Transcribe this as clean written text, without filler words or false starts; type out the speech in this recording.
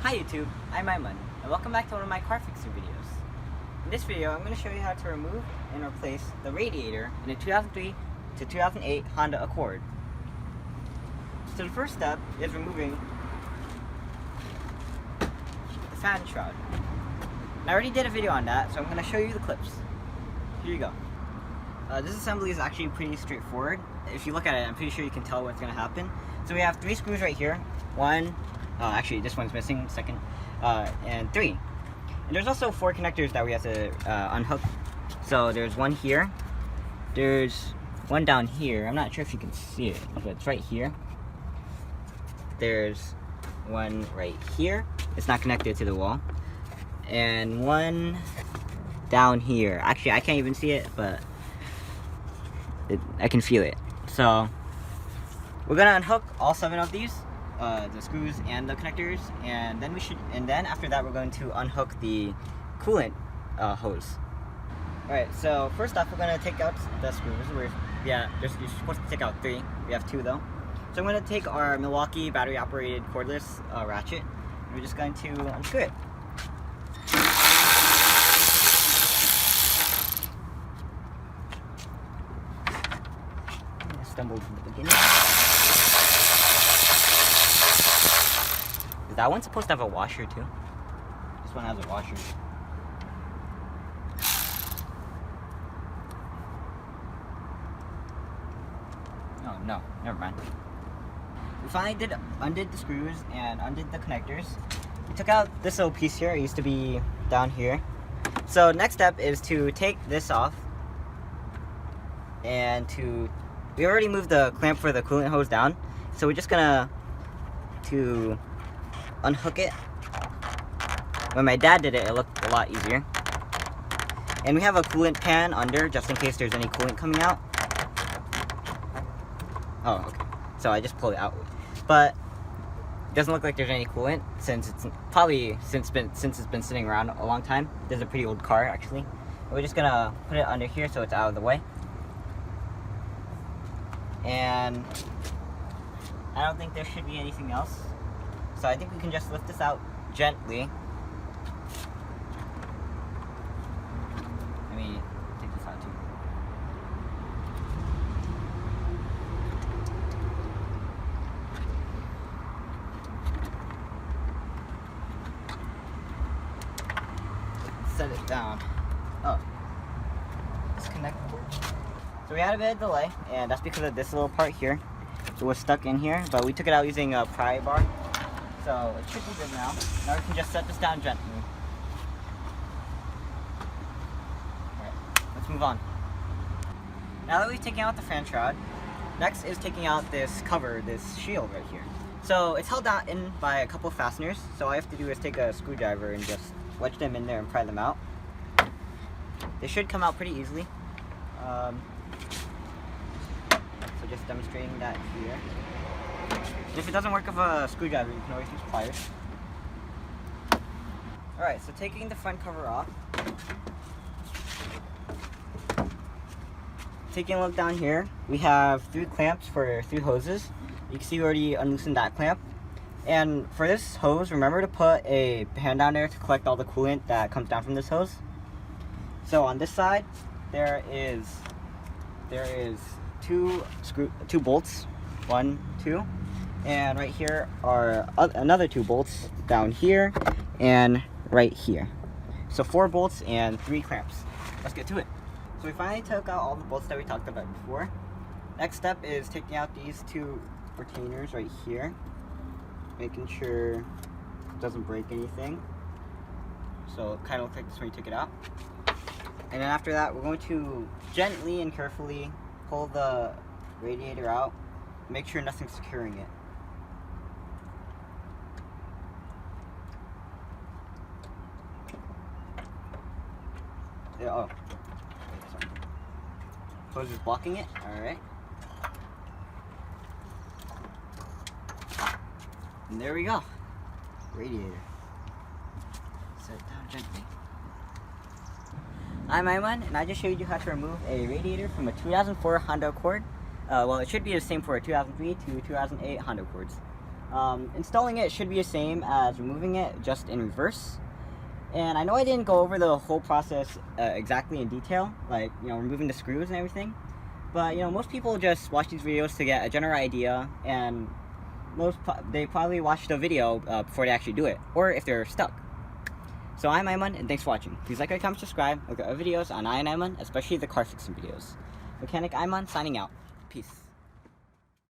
Hi YouTube, I'm Aiman, and welcome back to one of my car fixing videos. In this video, I'm going to show you how to remove and replace the radiator in a 2003 to 2008 Honda Accord. So the first step is removing the fan shroud. And I already did a video on that, so I'm going to show you the clips. Here you go. This assembly is actually pretty straightforward. If you look at it, I'm pretty sure you can tell what's going to happen. So we have 3 screws right here. One, actually this one's missing, second, and 3. And there's also 4 connectors that we have to unhook. So there's one here, there's one down here, I'm not sure if you can see it, but it's right here. There's one right here, it's not connected to the wall, and one down here. Actually, I can't even see it, but I can feel it. So we're gonna unhook all 7 of these, the screws and the connectors, and then after that we're going to unhook the coolant hose. Alright, so first off we're going to take out the screws. You're supposed to take out 3. We have 2 though. So I'm going to take our Milwaukee battery operated cordless ratchet, and we're just going to unscrew it. I stumbled in the beginning. Is that one supposed to have a washer too? This one has a washer. Oh no, never mind. We finally undid the screws and undid the connectors. We took out this little piece here. It used to be down here. So next step is to take this off and we already moved the clamp for the coolant hose down. So we're just gonna unhook it. When my dad did it, it looked a lot easier. And we have a coolant pan under, just in case there's any coolant coming out. Oh, okay. So I just pulled it out. But it doesn't look like there's any coolant, since it's probably since it's been sitting around a long time. This is a pretty old car, actually. And we're just gonna put it under here so it's out of the way. And I don't think there should be anything else. So I think we can just lift this out gently. Let me take this out too. Set it down. Oh. Disconnect the board. So we had a bit of delay, and that's because of this little part here. It was stuck in here, but we took it out using a pry bar. So it should be good now. Now we can just set this down gently. Alright, let's move on. Now that we've taken out the fan shroud, next is taking out this cover, this shield right here. So it's held down in by a couple of fasteners, so all I have to do is take a screwdriver and just wedge them in there and pry them out. They should come out pretty easily. So just demonstrating that here. If it doesn't work with a screwdriver, you can always use pliers. Alright, so taking the front cover off. Taking a look down here, we have 3 clamps for 3 hoses. You can see we already unloosened that clamp. And for this hose, remember to put a pan down there to collect all the coolant that comes down from this hose. So on this side, there is 2 bolts, 1, 2. And right here are another 2 bolts down here and right here. So 4 bolts and 3 clamps. Let's get to it. So we finally took out all the bolts that we talked about before. Next step is taking out these 2 retainers right here, making sure it doesn't break anything. So it kind of looks like this when you took it out. And then after that, we're going to gently and carefully pull the radiator out. Make sure nothing's securing it. Oh, sorry. So it's just blocking it. All right. And there we go. Radiator. Set it down gently. I'm Aiman, and I just showed you how to remove a radiator from a 2004 Honda Accord. Well, it should be the same for a 2003 to 2008 Honda Accords. Installing it should be the same as removing it, just in reverse. And I know I didn't go over the whole process exactly in detail, like, you know, removing the screws and everything. But, you know, most people just watch these videos to get a general idea, and they probably watch the video before they actually do it, or if they're stuck. So I'm Aiman, and thanks for watching. Please like, comment, subscribe. Look at our videos on EYeOnAiman, especially the car fixing videos. Mechanic Aiman signing out. Peace.